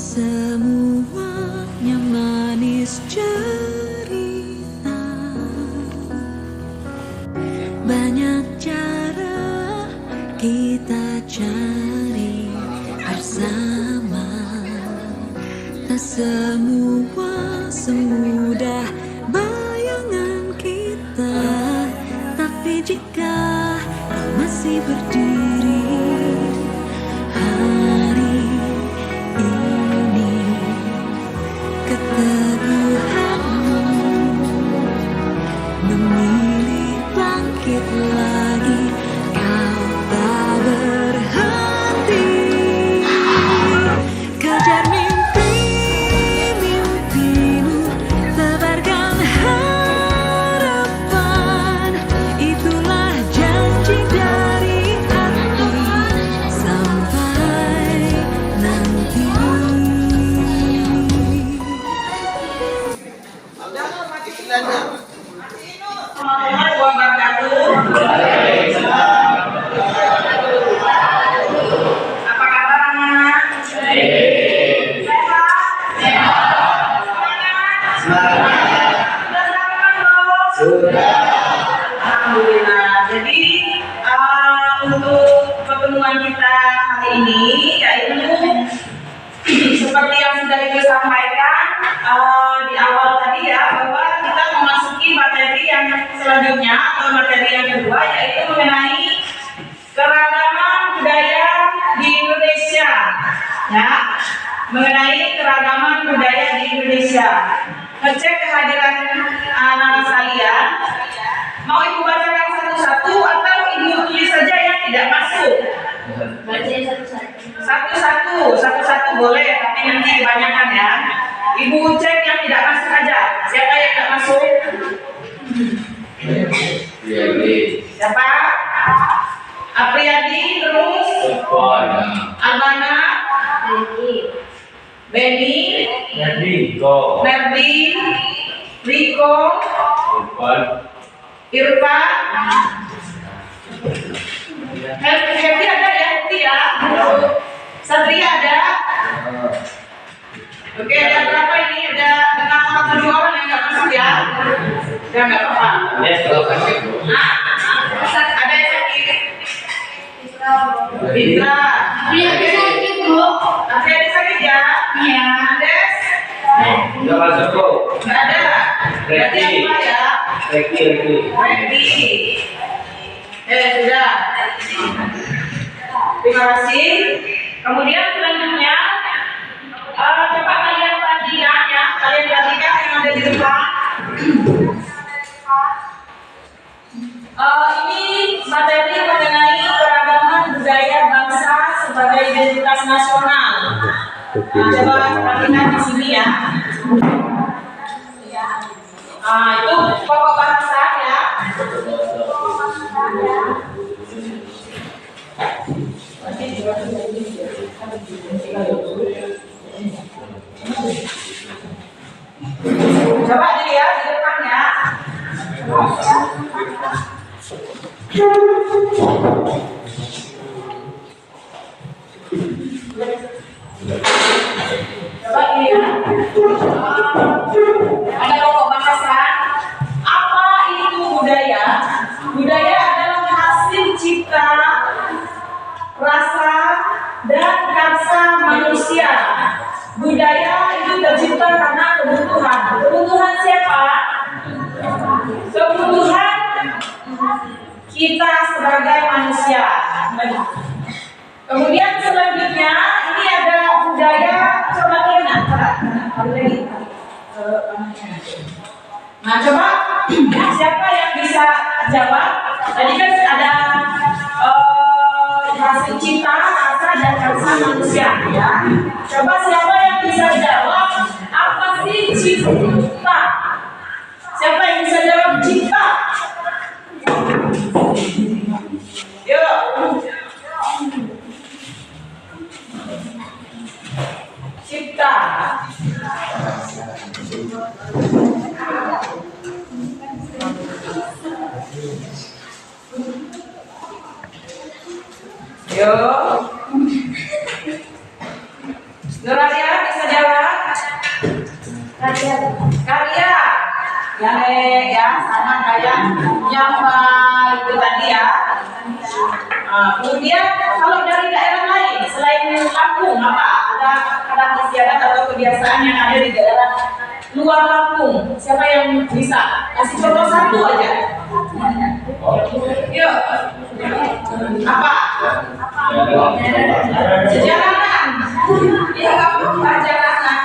semuanya manis cerita. Banyak cara kita cari bersama. Tak semua semudah bayangan kita. Tapi jika kau masih berdiri hari ini, keteguhanmu memilih bangkit lagi, kau tak berhenti. Kejar mimpi-mimpimu, tebarkan harapan. Itulah janji dari hati sampai nanti. Apa kabar anak? Sehat? Sudah. Alhamdulillah. Jadi untuk pertemuan kita hari ini yaitu seperti yang sudah Ibu sampaikan di awal tadi ya, bahwa kita memasuki materi yang selanjutnya atau materi yang kedua, yaitu mengenai keragaman budaya di Indonesia, ya, mengenai keragaman budaya di Indonesia. Ngecek kehadiran anak sekalian. Mau Ibu bacakan satu-satu atau Ibu tulis saja yang tidak masuk? Satu-satu boleh, tapi nanti kebanyakan ya. Ibu cek yang tidak masuk aja. Siapa yang tidak masuk? Siapa? Apriyadi, terus Albana, Benny, Merdi, Riko, Irfan, Happy ada ya, Happy ya. Satria ada. Oke, ada berapa ini? Ada 6 orang yang nggak masuk ya? Udah nggak apa-apa. Ada yang sakit. Fitra. Ada yang sakit ya? Iya. Andes? Udah masuk kok. Nggak ada. Berarti apa ya? Reki. Sudah. Terima kasih. Kemudian selanjutnya coba kalian perhatikan ya, yang ada di depan. Ini materi mengenai keragaman budaya bangsa sebagai identitas nasional. Coba perhatikan di sini ya. Itu pokok bahasa ya. Coba dilihat di depan ya. Coba dilihat. Ada pokok bahasa. Apa itu budaya? Budaya adalah hasil cipta, rasa, dan karsa manusia. Budaya itu tercipta karena kebutuhan. Kebutuhan siapa? Kebutuhan kita sebagai manusia. Kemudian selanjutnya ini ada budaya. Coba lihat. Nah, coba siapa yang bisa jawab? Tadi kan ada hasil cipta, rasa, dan karsa manusia ya. Coba siapa yang bisa jawab apa sih cipta? Siapa yang bisa jawab cipta? Yuk. Cipta. Yo. Nuradia bisa karya ya sama kayak yang itu tadi ya. Kemudian kalau dari daerah lain selain Lampung apa ada istiadat atau kebiasaan yang ada di daerah luar Lampung? Siapa yang bisa kasih contoh satu aja? Yuk, apa? Sejaranan. Ya kamu sejaranan.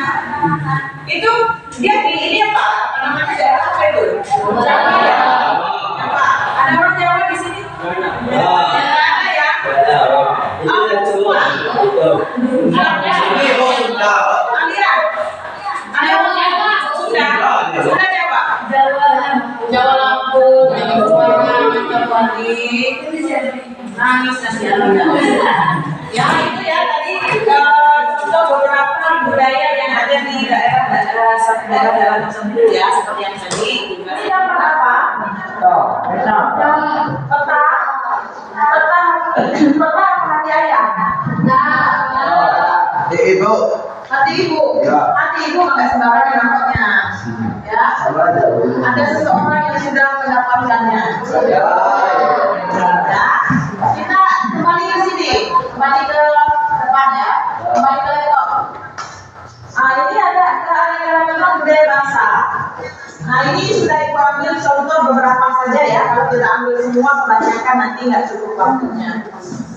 Itu dia di ini apa? Namanya daerah apa itu? Jawa ya. Apa? Ada orang Jawa di sini? Ada ya. Semua. Aliran. Ada orang Jawa? Sudah Jawa. Jawa Lampung, Jawa Sumatera, Jawa nangis ya itu ya tadi contoh beberapa budaya yang ada di daerah tersebut ya, seperti yang tadi. Ini dapat apa? Peta apa hati ayah? Hati ibu nggak sembarangan nampaknya ya. Ada seseorang yang sudah mendapatkannya ya. Kita kembali ke sini, kembali ke depan ya, kembali ke laptop. Ini ada keanekaragaman budaya bangsa. Nah ini sudah Ibu ambil contoh beberapa saja ya. Kalau kita ambil semua kebanyakan nanti nggak cukup waktunya.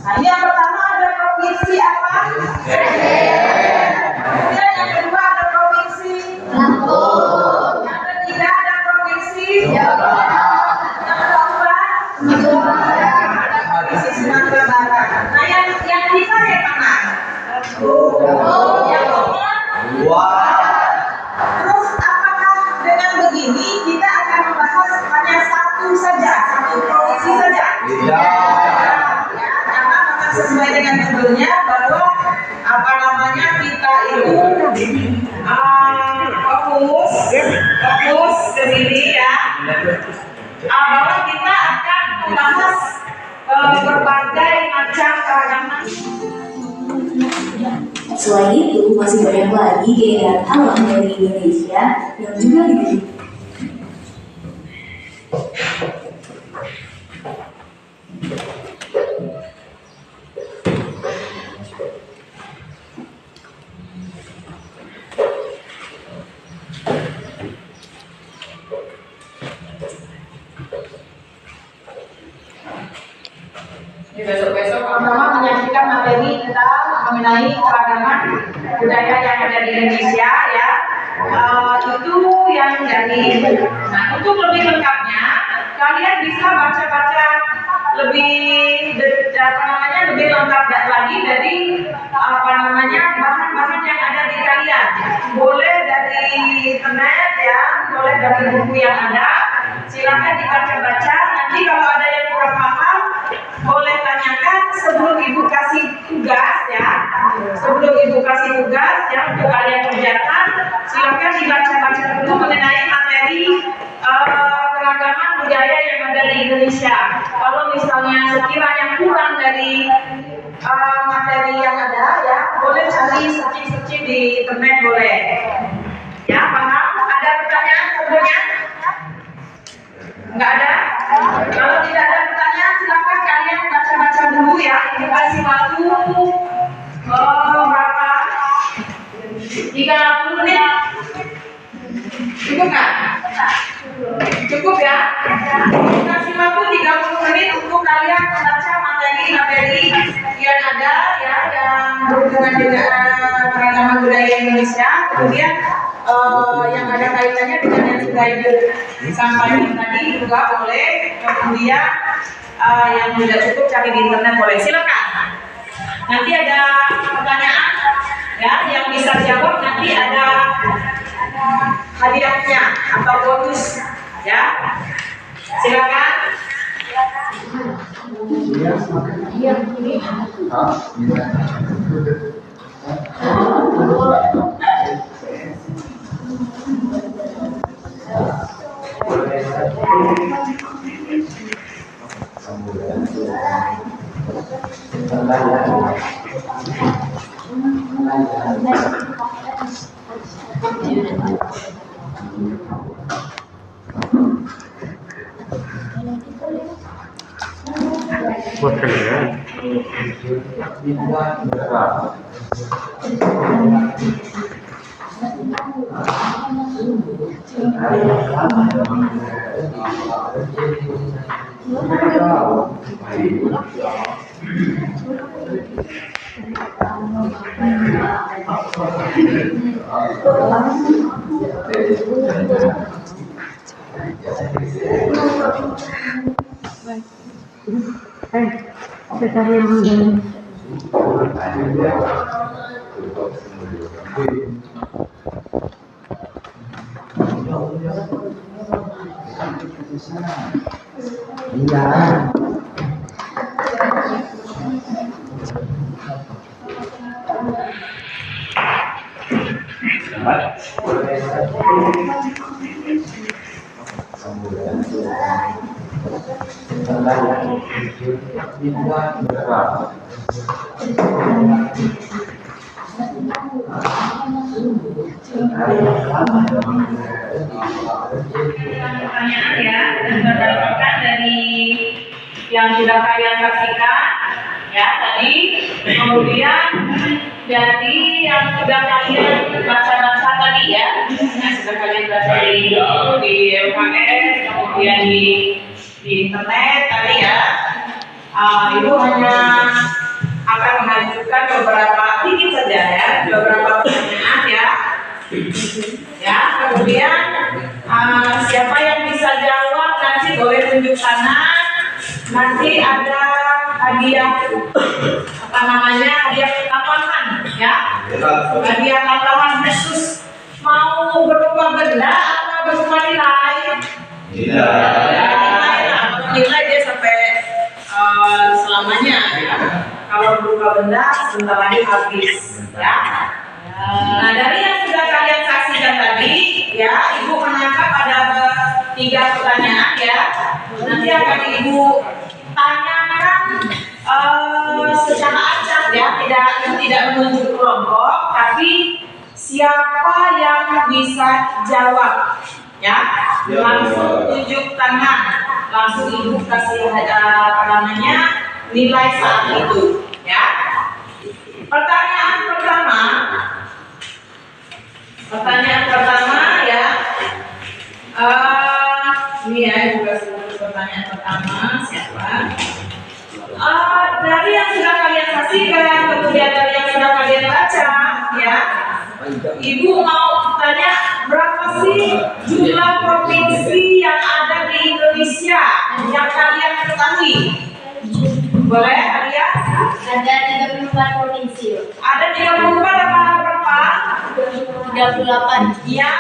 Nah ini yang pertama ada provinsi apa? Kemudian yang kedua ada provinsi Lampung. Yang ketiga ada provinsi Jawa. Yang keempat ada provinsi Sumatera Barat. Nah yang kita yang mana? Yang terus apakah dengan begini kita akan membahas hanya satu provinsi saja? Ya, karena memang sesuai dengan judulnya bahwa kita itu fokus ke sini ya, bahwa kita akan membahas berbagai macam keragaman. Selain itu, masih banyak lagi keindahan alam dari Indonesia yang juga dimiliki. Besok-besok teman-teman menyaksikan materi tentang mengenai keragaman budaya yang ada di Indonesia ya. Itu yang dari. Nah untuk lebih lengkapnya kalian bisa baca-baca lebih lengkap lagi dari bahan-bahan yang ada di kalian. Boleh dari internet ya, boleh dari buku yang ada. Silakan dibaca-baca. Nanti kalau ada yang kurang paham boleh tanyakan sebelum ibu kasih tugas ya. Sebelum ibu kasih tugas ya untuk kalian kerjakan, silakan dibaca-baca dulu mengenai materi keragaman budaya yang ada di Indonesia. Kalau misalnya sekiranya kurang dari materi yang ada ya, boleh cari searching di internet boleh. Ya, paham? Ada pertanyaan sebelumnya? Enggak ada? Kalau tidak ada pertanyaan, silakan kalian baca-baca dulu ya. Ibu kasih waktu berapa? 30 menit. Cukup nggak? Cukup ya? Kasih waktu 30 menit untuk kalian membaca materi yang ada ya, yang berhubungan dengan keragaman budaya Indonesia. Kemudian yang ada kaitannya dengan yang sudah ibu sampaikan tadi juga boleh. Kemudian yang tidak cukup cari di internet boleh. Silakan. Nanti ada pertanyaan ya, yang bisa jawab nanti ada hadiahnya atau bonus ya. Silakan. Buat kalian. Pertanyaan ya, berdasarkan dari yang sudah kalian saksikan ya tadi, kemudian dari yang sudah kalian baca-baca tadi ya, yang sudah kalian baca di LKS, kemudian di internet tadi ya, Ibu hanya akan mengajukan beberapa sedikit saja ya, beberapa pertanyaan ya, kemudian siapa yang bisa jawab nanti boleh tunjuk tangan. Nanti ada hadiah hadiah tambahan ya, hadiah tambahan khusus. Mau berupa benda atau berupa nilai? Nilai dia sampai selamanya ya. Kalau berupa benda sebentar lagi habis ya. Nah, dari yang sudah kalian saksikan tadi ya, Ibu menangkap ada 3 pertanyaan ya. Nanti akan Ibu tanyakan secara acak ya, tidak menunjuk kelompok, tapi siapa yang bisa jawab ya, langsung tunjuk tangan, langsung Ibu kasih nilai saat itu ya. Pertanyaan pertama ya, ini ya, Ibu kasih pertanyaan pertama siapa? Dari yang sudah kalian saksikan, kemudian dari yang sudah kalian baca ya, Ibu mau tanya berapa sih jumlah provinsi yang ada di Indonesia yang kalian ketahui? Boleh Alia? Ada 34 provinsi. Ada 34 apa berapa? 38. Iya.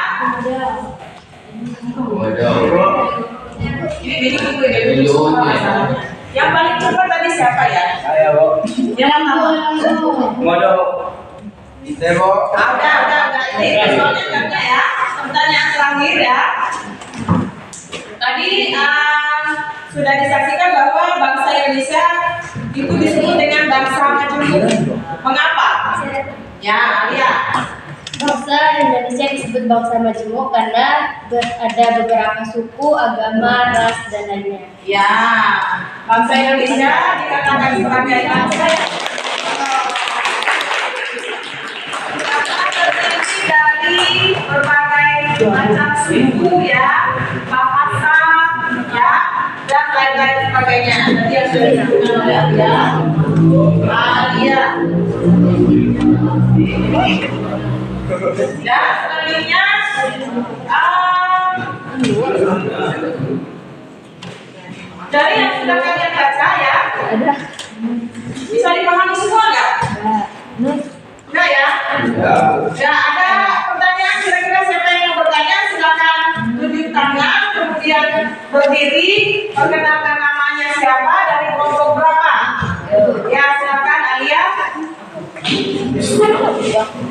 Ini buku ini. Yang paling cepat tadi siapa ya? Saya, Bu. Yang pertama. Waduh. Kita, Bu. Udah. Ini soalnya ya. Pertanyaan terakhir ya. Tadi sudah disaksikan bahwa bangsa Indonesia itu disebut dengan bangsa majemuk. Mengapa? Ya, Alia. Bangsa Indonesia disebut bangsa majemuk karena ada beberapa suku, agama, ras, dan lainnya. Ya, bangsa Indonesia dikatakan sebagai bangsa yang terdiri dari berbagai macam suku ya, bahasa ya, dan lain-lain sebagainya. Nanti yang sudah disebutkan oleh Alia. Dan selanjutnya dari yang sudah kalian baca ya, bisa dipahami semua nggak? Enggak ya? Ya, ada pertanyaan kira-kira siapa yang mau bertanya, silakan tunjuk tangan, kemudian berdiri, perkenalkan namanya siapa, dari kelompok berapa. Ya, silakan Alia.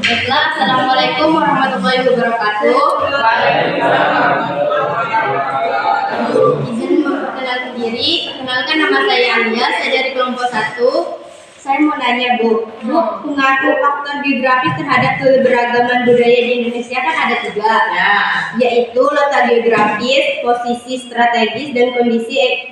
Baiklah, Assalamualaikum warahmatullahi wabarakatuh. Izin memperkenalkan diri. Perkenalkan, nama saya Alia, saya dari kelompok 1. Saya mau nanya Bu, pengaruh faktor geografis terhadap keberagaman budaya di Indonesia kan ada 3, Ya. yaitu letak geografis, posisi strategis, dan kondisi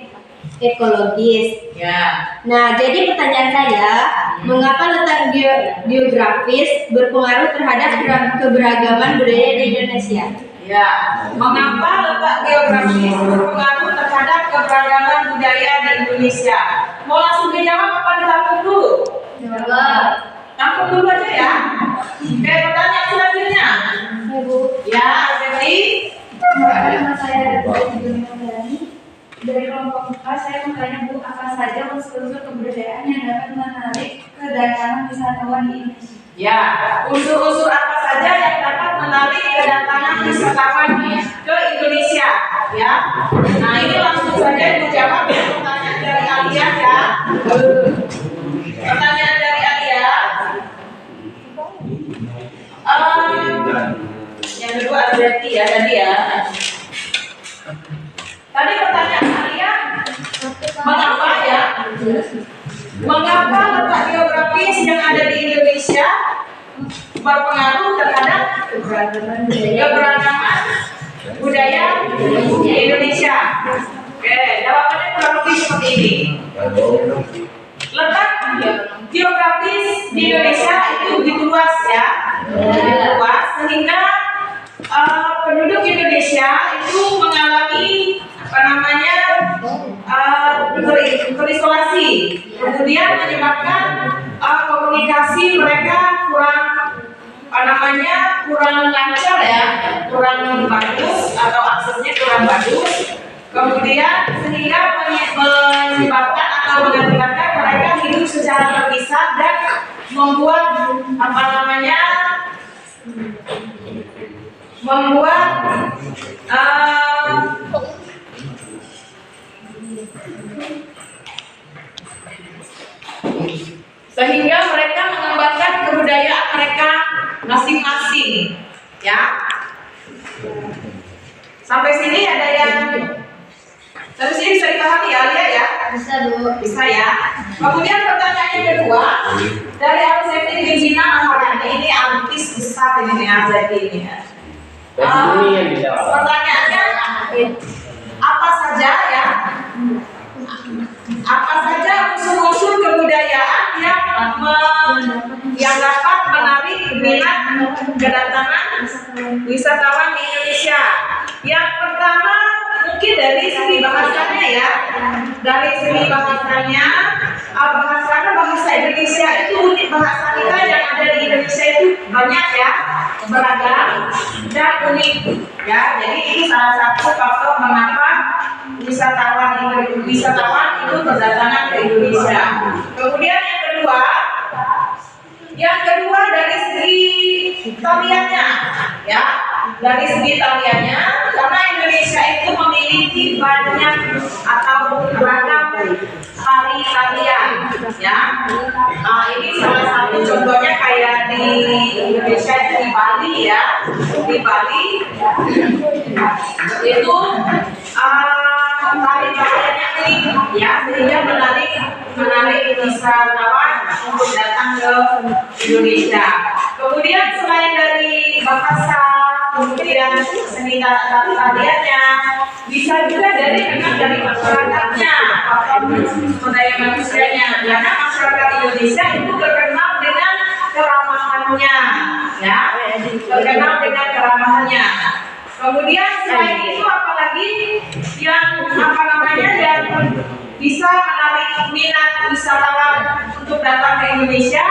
ekologis. Ya. Nah, jadi pertanyaan saya, mengapa letak geografis berpengaruh terhadap keberagaman budaya di Indonesia? Ya. Mengapa letak geografis berpengaruh terhadap keberagaman budaya di Indonesia? Mau langsung dijawab apa ditampung dulu? Jawab. Tampung dulu aja ya. Oke, pertanyaan selanjutnya. Ya, Azeti. Nama saya dari kelompok 4, saya mau tanya Bu, apa saja unsur-unsur kebudayaan yang dapat menarik kedatangan wisatawan di Indonesia? Ya, unsur-unsur apa saja yang dapat menarik kedatangan wisatawan ke Indonesia? Ya. Nah, ini langsung saja dijawab ya, pertanyaan dari Alia ya. Pertanyaan dari Alia. Yang kedua Azeti ya tadi ya. Tadi pertanyaan Alia, mengapa ya? Mengapa letak geografis yang ada di Indonesia berpengaruh terhadap keberagaman budaya di Indonesia? Oke, jawabannya kurang lebih seperti ini. Letak geografis di Indonesia itu begitu luas ya, begitu luas sehingga penduduk Indonesia itu mengalami terisolasi, kemudian menyebabkan komunikasi mereka kurang lancar ya, kurang bagus atau aksesnya kurang bagus, kemudian sehingga menyebabkan atau mengakibatkan mereka hidup secara terpisah dan membuat sehingga mereka mengembangkan kebudayaan mereka masing-masing ya. Sampai sini ada yang bisa dipahami ya, Alia ya? Bisa Bu. Bisa ya. Kemudian pertanyaan yang kedua dari Azeti Regina Maharani, ini artis besar ini Azeti ini ya. Ini yang dijawab. Pertanyaannya apa saja ya? Apa saja unsur-unsur kebudayaan yang dapat menarik minat kedatangan wisatawan di Indonesia? Yang pertama mungkin dari segi bahasanya ya. Dari segi bahasanya, bahasa Indonesia itu unik, bahasa kita yang ada di Indonesia itu banyak ya, beragam dan unik ya. Jadi ini salah satu faktor mengapa wisatawan itu berdatangan ke Indonesia. Kemudian yang kedua dari segi tariannya ya, dari segi tariannya, karena Indonesia itu memiliki banyak atau beragam tarian ya. Ini salah satu contohnya kayak di Indonesia itu di Bali ya, di Bali itu tariannya unik ya, sehingga menarik wisatawan untuk datang ke Indonesia. Kemudian selain dari bahasa, kemudian seni tariannya, bisa juga dari masyarakatnya atau sumber daya manusianya, karena masyarakat Indonesia itu terkenal dengan keramahannya ya, terkenal dengan keramahannya. Kemudian selain itu apalagi yang yang bisa menarik minat wisatawan untuk datang ke Indonesia,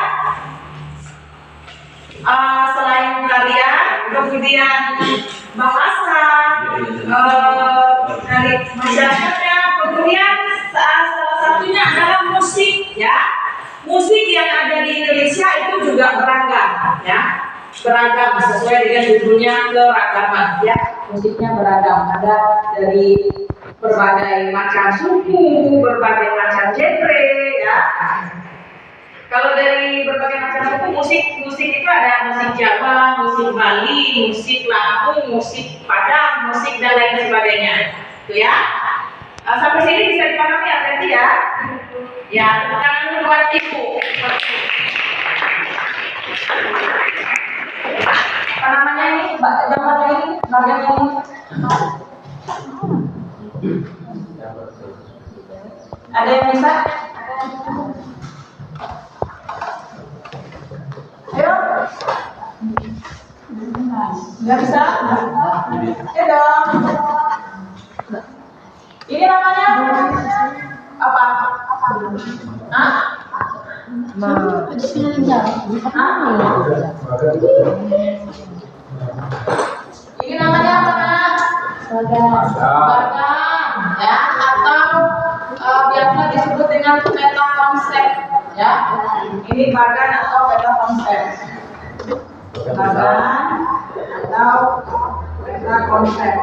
selain tarian, kemudian bahasa dari masyarakatnya, kemudian salah satunya adalah musik ya. Musik yang ada di Indonesia itu juga beragam ya, beragam sesuai dengan judulnya, keragaman ya. Musiknya beragam, ada dari berbagai macam suku, berbagai macam genre ya. Kalau dari berbagai macam suku, musik itu ada musik Jawa, musik Bali, musik Lampung, musik Padang, musik dan lain sebagainya, itu ya. Sampai sini bisa dipahami ya berarti ya? Ya, tepuk tangan buat ibu. Apa namanya ini? Gambarnya ini? Bagian ini? Ada yang bisa? Ayo. Nggak bisa? Ya dong. Ini namanya apa? Hah? Ini namanya apa, Nak? Baga, ya, atau biasa disebut dengan peta konsep, ya. Ini bagan atau peta konsep. Bagan atau peta konsep.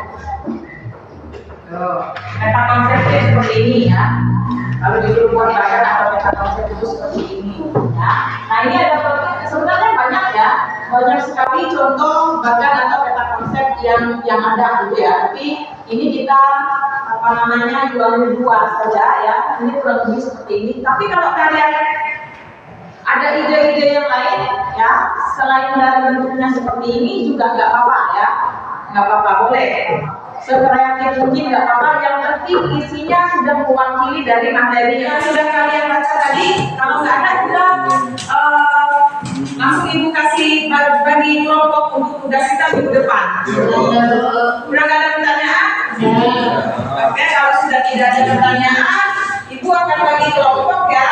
Peta konsepnya seperti ini ya. Kalau disuruh buat bagan atau peta konsep itu seperti ini ya. Nah ini ada sebenarnya banyak ya, banyak sekali contoh bagan atau peta konsep yang ada gitu ya. Tapi ini kita apa namanya jual dua saja ya. Ini kurang lebih seperti ini. Tapi kalau kalian ada ide-ide yang lain ya, selain dari bentuknya seperti ini juga nggak apa-apa ya, nggak apa-apa, boleh. Sekreatif mungkin nggak apa-apa, yang penting isinya sudah mewakili dari materi yang sudah kalian baca tadi. Kalau nggak ada sudah langsung ibu kasih bagi kelompok untuk tugas kita minggu depan. Udah nggak ada pertanyaan? Oke, kalau sudah tidak ada pertanyaan, ibu akan bagi kelompok ya.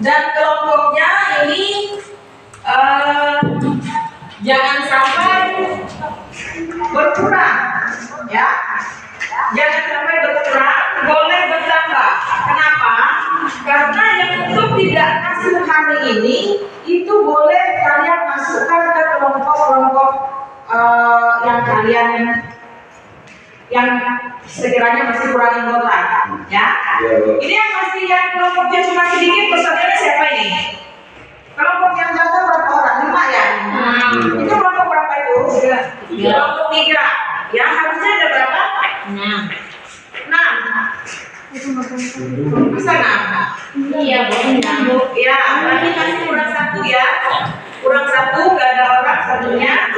Dan kelompoknya ini jangan sampai berkurang ya, jangan sampai berkurang, boleh bertambah. Kenapa? Karena yang untuk tidak asuh hari ini itu boleh kalian masukkan ke kelompok-kelompok yang kalian yang sekiranya masih kurang anggota ya. Ini yang masih yang kelompoknya cuma sedikit, pesertanya siapa ini? Kelompok yang daftar berapa orang? 5 ya? Itu kelompok berapa itu? Kelompok 3. Ya, harusnya ada berapa? 6. Bisa 6? Iya, boleh. Ya, berarti masih kurang 1 ya. Kurang 1, nggak ada orang satunya.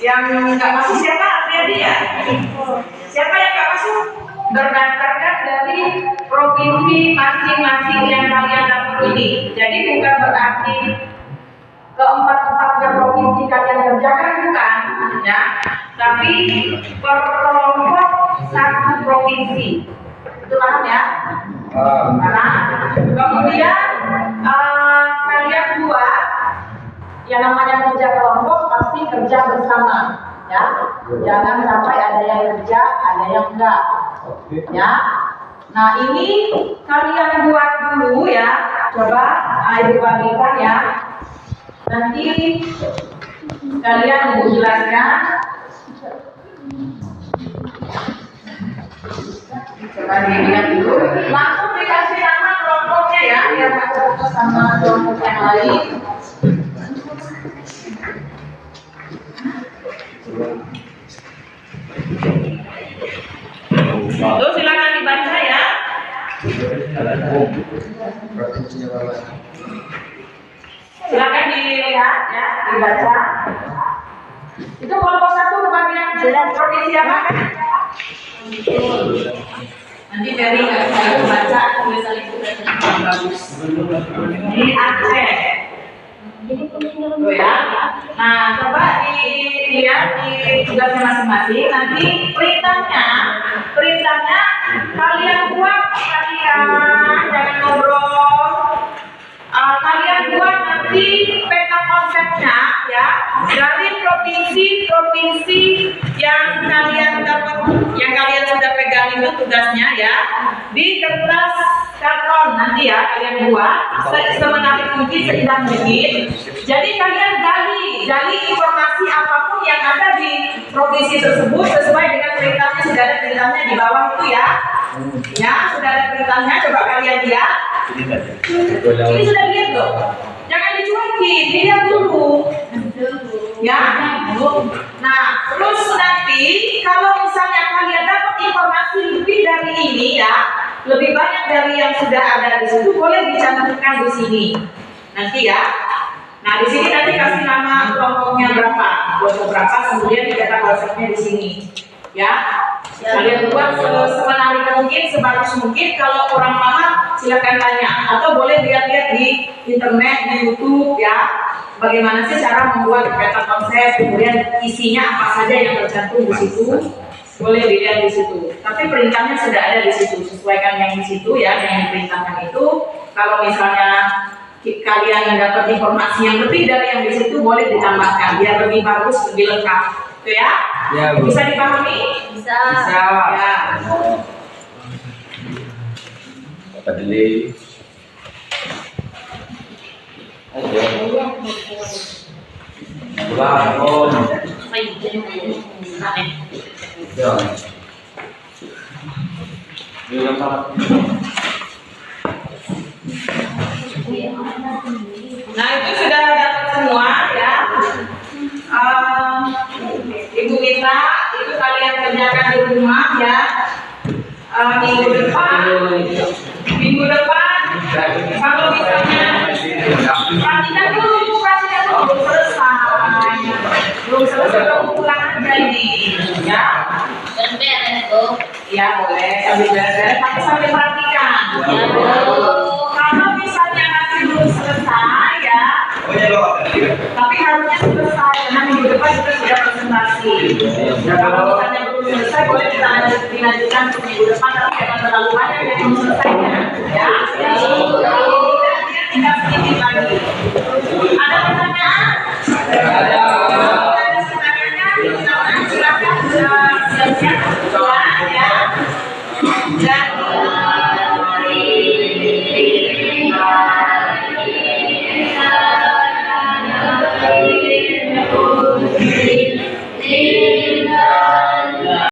Yang nggak masuk siapa? Artinya dia. Siapa yang nggak masuk? Berdasarkan dari provinsi masing-masing yang kalian dapat ini. Jadi bukan berarti keempat-empatnya provinsi kalian kerjakan, bukan ya, tapi per kelompok satu provinsi. Itu paham ya? Karena kemudian kalian buat yang namanya kerja kelompok pasti kerja bersama ya. Jangan sampai ada yang kerja, ada yang enggak ya. Nah ini kalian buat dulu ya, coba ibu bagikan ya. Nanti kalian ibu jelaskan. Coba dilihat dulu. Langsung dikasih nama kelompoknya ya, biar nggak fokus sama kelompok yang lain. Tuh silakan dibaca ya. Silakan dilihat ya, dibaca. Itu kelompok 1 kebagian provinsi apa? Nanti dari nggak bisa baca tulisan itu dengan bagus. Di Aceh. Tuh ya. Nah, coba dilihat di tugasnya masing-masing. Nanti perintahnya kalian buat jangan ngobrol. Kalian buat nanti peta konsepnya ya dari provinsi yang kalian dapat, yang kalian sudah pegang itu tugasnya ya, di kertas karton nanti ya kalian buat semenarik mungkin, seindah mungkin. Jadi kalian gali informasi apapun yang ada di provinsi tersebut sesuai dengan perintahnya. Sudah ada perintahnya di bawah itu ya. Ya, sudah ada perintahnya, coba kalian lihat. Ini sudah lihat loh. Jangan dicuekin, dilihat dulu. Ya. Nah, terus nanti kalau misalnya kalian dapat informasi lebih dari ini ya, lebih banyak dari yang sudah ada di situ, boleh dicantumkan di sini. Nanti ya. Nah, di sini nanti kasih nama kelompoknya berapa, kelompok berapa, kemudian dicetak WhatsApp-nya di sini. Ya. Kalian buat semenarik mungkin, sebagus mungkin. Kalau kurang paham, silakan tanya atau boleh lihat-lihat di internet, di YouTube ya. Bagaimana sih cara membuat peta konsep, kemudian isinya apa saja yang tercantum di situ, boleh dilihat di situ. Tapi perintahnya sudah ada di situ, sesuaikan yang di situ ya, yang diperintahkan itu. Kalau misalnya kalian dapat informasi yang lebih dari yang di situ, boleh ditambahkan biar lebih bagus, lebih lengkap. Itu ya? Ya, Bu. Bisa dipahami? Bisa. Bisa. Ya. Apa dulu? Ayo. Bangun. Ya. Belum salah. Nah, itu sudah dapat semua ya. Ibu kita itu kalian kerjakan di rumah ya. Minggu depan kalau misalnya praktikan dulu belum selesai kamu pulang aja ini ya. Ya boleh sambil beres-beres tapi sambil praktikan. Kalau misalnya masih belum selesai ya, tapi harusnya selesai karena minggu depan kita sudah presentasi. Nah, kalau misalnya belum selesai boleh kita dilanjutkan ke minggu depan tapi jangan terlalu banyak yang belum selesainya ya. Tinggal sedikit lagi. Ada pertanyaan?